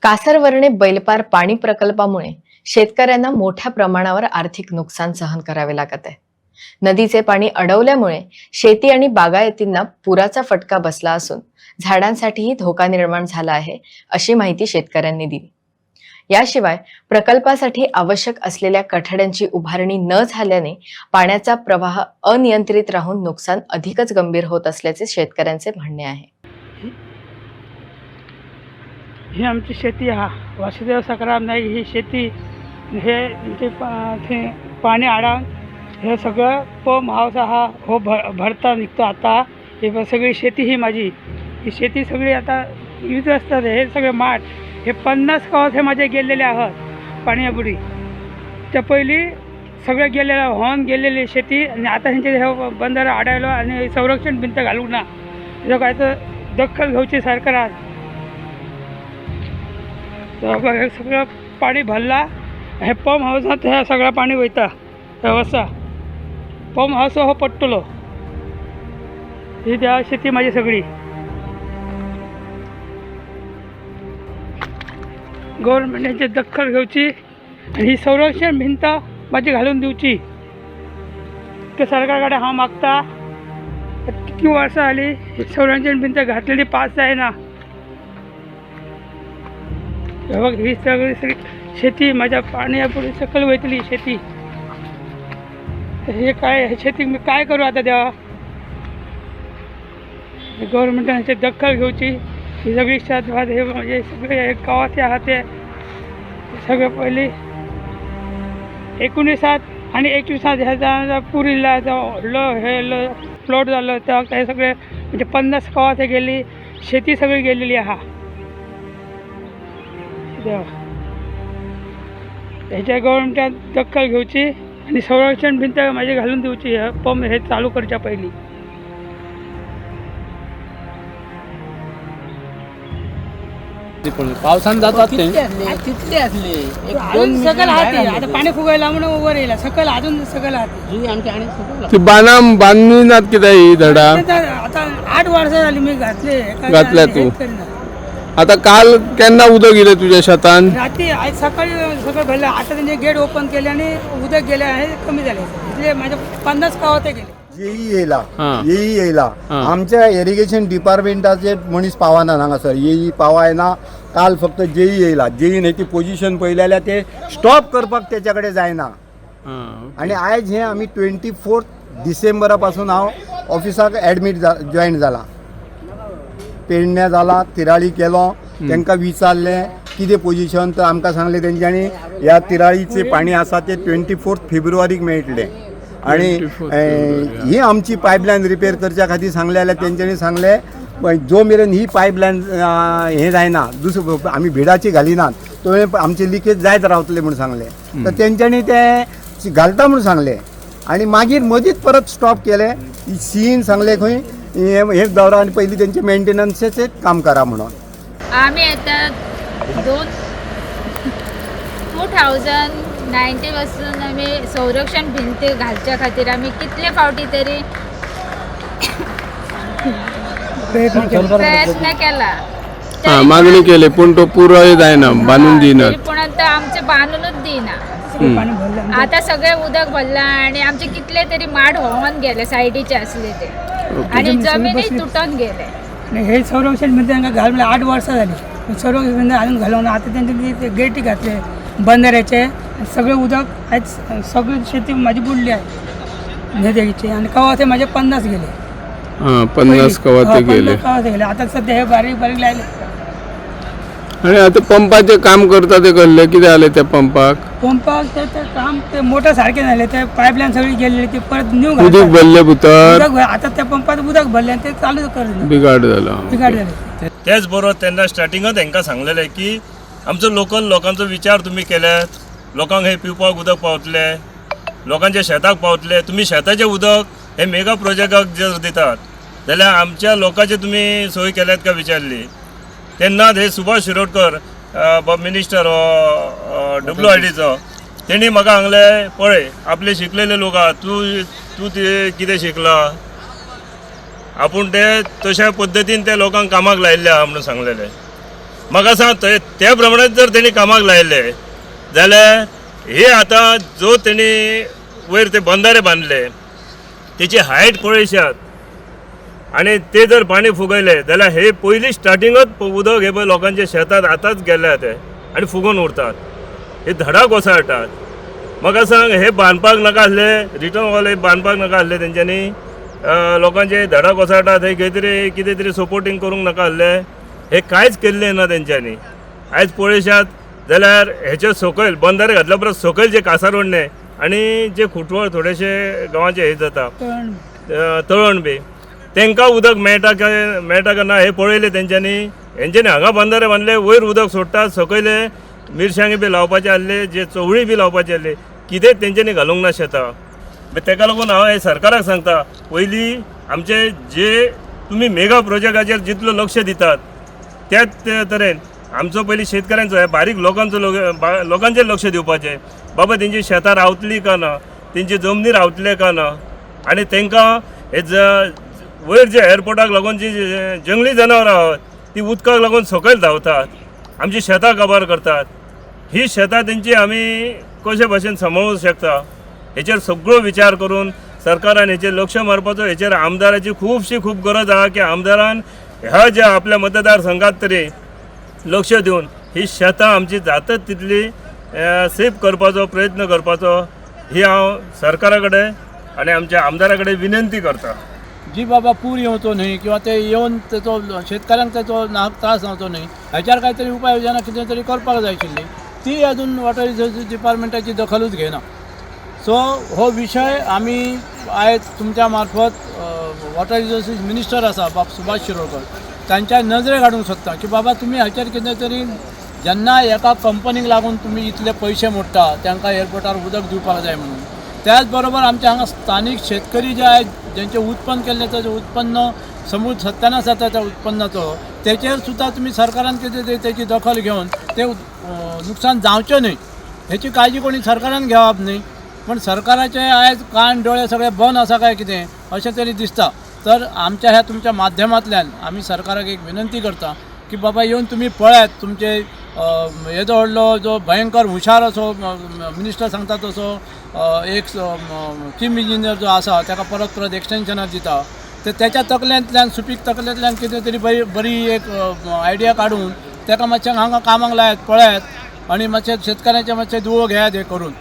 कासरवरणे बैलपार पाणी प्रकल्पामुळे शेतकऱ्यांना मोठ्या प्रमाणावर आर्थिक नुकसान सहन करावे लागत आहे. नदीचे पाणी अडवल्यामुळे शेती आणि बागायतींना पुराचा फटका बसला असून झाडांसाठीही धोका निर्माण झाला आहे, अशी माहिती शेतकऱ्यांनी दिली. याशिवाय प्रकल्पासाठी आवश्यक असलेल्या कठड्यांची उभारणी न झाल्याने पाण्याचा प्रवाह अनियंत्रित राहून नुकसान अधिकच गंभीर होत असल्याचे शेतकऱ्यांचे म्हणणे आहे. ही आमची शेती वासुदेव सखाराम नाईक ही शेती हे पाणी आडावून हे सगळं पंप हाऊस हो भरता निघतो. आता हे सगळी शेती ही माझी ही शेती सगळी आता युद्ध असतात. हे सगळे माठ हे 50 गावात हे माझे गेलेले आहात पाण्यापुढी. त्या पहिली सगळं गेलेलं होऊन गेलेली शेती आणि आता ह्यांचे हे बंधारा अडवलं आणि संरक्षण भिंत घालून ना हे काय तर दखल घ्यायची सरकार. हे सगळं पाणी भरला हे पंप हाऊसात हे सगळं पाणी वयता व्यवस्था पंप हाऊस हो पडटलो. ही त्या शेती माझी सगळी गव्हर्नमेंटाची दखल घ्यायची आणि ही संरक्षण भिंत माझी घालून देऊची. ते सरकारकडे हा मागता किती वर्ष आली संरक्षण भिंत घातलेली पास आहे ना. बघ ही सगळी शेती माझ्या पाण्यापुढे सकल वैतली शेती. हे काय शेती मी काय करू आता द्या. गव्हर्नमेंटाने दखल घ्यायची. ही सगळी शेतवाद हे म्हणजे सगळे गावाचे आहात ते सगळं पहिले 19 आणि 21 ह्याचा पुरीला हे फ्लोट झालं तेव्हा हे सगळे म्हणजे 50 गावात गेली शेती सगळी गेलेली ह्याच्या गव्हर्नमेंटात दखल घ्यायची आणि संरक्षण भिंत माझी घालून देऊची. पंप हे चालू करच्या पहिली. पावसान जातात ते तिथले असले सकल हाती आता पाणी फुगायला म्हणून वर येईल सकल अजून सकल हाती ती बांधूनात किती ही धडा आता 8 वर्ष झाली मी घातल्या तू. आता काल केन्ना उदक गेले तुझ्या शेतान? रात्री आज सकाळी सगळं भरलं. आता त्यांचे गेट ओपन केले आणि उदक गेले आहे कमी झाले. इथले माझ्या 50 गावात गेले. येई येयला आमच्या इरिगेशन डिपार्टमेंटाचे मनीस पावाना हांगासर येई पावायना. काल फक्त जेई येयला जेईन ती पोझिशन पळयल्या ते स्टॉप करपाक त्याच्याकडे जायना. आणि आयज हे आम्ही 24 डिसेंबरापासून हांव ऑफिसाक ॲडमीट जॉईन जाला. पेडण्या जाला तिराळी केलो तांकां विचारलें कितें पोझिशन तर आमकां सांगलें तेंच्यांनी ह्या तिराळीचे पाणी आसा ते 24 फेब्रुवारीक मेळटलें. आणि ही आमची पायपलायन रिपेअर करच्या खातीर सांगले जाल्यार तेंच्यांनी सांगलें जो मेरेन ही पायपलायन हे जायना दुसरें आमी भिडाची घालिनात तो मेरेन आमचे लिकेज जायत रावतले म्हणून सांगले. तर तेंच्यांनी ते घालता म्हणून सांगले आणि मागीर मदींच परत स्टॉप केले. सीन सांगले खंय हे दवरा आणि पहिली त्यांचे मेंटेनन्सचे काम करा म्हणून. आम्ही आता 2019 पासून आम्ही संरक्षण भिंत घालच्या खातीर आम्ही कितले फावटी तरी प्रयत्न केला. मागणी केली पण तो पुरो जायना बांधून दिनात. पण आता आमचे बांधूनच दिना. आता सगळे उदक भरला आणि आमचे कितले तरी माड होऊन गेले सायडीचे असले ते आणि जमिनी तुटून गेले. हे संरक्षण भिंत तांकां घालून 8 वर्सां जाली. संरक्षण भिंत घालून घालून आता त्यांचे गेटी घातले बंधाऱ्याचे. सगळे उदक आज सगळी शेती माझी बुडली आहे नदीची. आणि कवा ते माझे 50 गेले. 50 कवा ते गेले. आता सध्या हे बारीक बारीक लायले. आणि आता पंपाचे काम करता ते कसले किती आले त्या पंपाक ते काम ते मोटर सारखे झाले. ते पाईपलाईन सगळी गेलेली ते परत न्यू उदक भरले भुतर आता त्या पंपात उदक भरले ते चालू करून बिघाड झाला. तेच बरोबर त्यांना स्टार्टिंगात तांकां सांगलेलें की आमचो लोकल लोकांचो विचार तुमी केल्यात. लोकांक हे पिवपाक उदक पावतले लोकांच्या शेताक पावतले. तुमी शेताचें उदक हे मेगा प्रोजेक्टाक जर दितात जाल्यार आमच्या लोकांचे तुमी सोय केल्यात काय विचारली. तेन्नाच हे सुभाष शिरोडकर मिनिस्टर WIDचो तेणी म्हाका सांगलें पळय आपले शिकलेले लोक आहा तूं ते कितें शिकला आपूण ते तशा पद्दतीन ते लोकांक कामाक लायिल्ले आहा म्हणून सांगलेले. म्हाका सांग त्या प्रमाणे जर तेणी कामाक लायले जाल्यार हे आतां जो तेणी वयर ते बंधारे बांदले तेची हायट पळयशात आनी ते जर पाणी फुगयले जाल्यार हे पयलीं स्टार्टिंगच उदक हे पळय लोकांच्या शेतात आतांच गेले ते आनी फुगोवन उरतात, हे धडा कोसळटात. म्हाका सांग हे बांदपाक नाका आसले, रिटर्न वॉल हे बांदपाक नाका आसले तेंच्यांनी, लोकांचे धडा कोसळटात हे कितें तरी सपोर्टींग करूंक नाका आसले, हे कांयच केल्लें ना तेंच्यांनी. आयज पळयशात जाल्यार हेचे सकयल बंधारे घातल्या परस सकयल जे कासारवण्णे आनी जे खुटवळ थोडेशे गांवांचे हे जाता तळण बी तांकां उदक मेळटा काय ना हे पळयलें तेंच्यांनी. हेंच्यांनी हांगा बंधारे बांदले, वयर उदक सोडटात, सकयले मिरसांगे बी लावपाचे आसले, जे चवळी बी लावपाचे आसले, कितेंच तेंच्यांनी घालूंक ना शेतां. ताका लागून हांव हे सरकाराक सांगता, पयलीं आमचे जे तुमी मेगा प्रोजेक्टाचेर जितलो लक्ष दितात त्याच तरेन आमचो पयलीं शेतकऱ्यांचो हे बारीक लोकांचेर लक्ष दिवपाचें. बाबा तेंची शेतां रावतलीं का ना, तेंची जमनी रावतले का ना, आनी तांकां हे वयर जे एअरपोर्टाक लागून जी जंगली जनावरां आहात ती उदकाक लागून सकयल धांवतात, आमची शेतां काबार करतात. ही शेतां तेंची आमी कशे भशेन सांबाळूंक शकता हेचेर सगळो विचार करून सरकारान हेचेर लक्ष मारपाचो. हेचेर आमदाराची खूब गरज आहा की आमदारान ह्या ज्या आपल्या मतदारसंघात तरी लक्ष दिवन ही शेतां आमची जाता तितली सेफ करपाचो प्रयत्न करपाचो ही हांव सरकारा कडेन आनी आमच्या आमदारा कडेन विनंती करता. जी बाबा पूर येवचो न्हय किंवा ते येवन तेचो शेतकऱ्यांक तेचो नाहक त्रास जावचो न्हय हेच्यार काही तरी उपाय योजना कितें तरी करपाक जाय आशिल्ली, ती अजून वॉटर रिसोर्सीस डिपार्टमेंटाची दखलूच घेना. सो हो विशय आमी आयज तुमच्या मार्फत वॉटर रिसोर्सीस मिनिस्टर आसा सुभाष शिरोडकर तांच्या नजरेक हाडूंक सोदता की बाबा तुमी हाचेर कितें तरी जेन्ना एका कंपनीक लागून तुमी इतले पयशे मोडटा तांकां एअरपोर्टार उदक दिवपाक जाय म्हणून, त्याच बरोबर आमच्या हांगा स्थानीक शेतकरी जे आहेत ज्यांचे उत्पन्न केल्लें तेजें उत्पन्न समूळ सत्यानाश जाता त्या उत्पन्नाचो तेचेर सुद्दां तुमी सरकारान कितें तरी तेची दखल घेवन ते नुकसान जावचें न्हय हेची काळजी कोणी सरकारान घेवप न्हय. पण सरकाराचे आयज कान डोळे सगळे बंद आसा काय कितें अशें तरी दिसता. तर आमच्या ह्या तुमच्या माध्यमांतल्यान आमी सरकाराक एक विनंती करता की बाबा येवन तुमी पळयात तुमचे येदो व्हडलो जो भयंकर हुशार असो मिनिस्टर सांगता तसो एक चीफ इंजिनियर जो आसा ताका परत एक्सटेन्शनाक दिता ते त्याच्या तकल्यांतल्यान सुपीक तकल्यांतल्यान कितें तरी बरी एक आयडिया काडून ताका मातशें हांगा कामाक लायात पळयात आनी मातशें शेतकारांचे मातशें दुवो घेयात हे करून.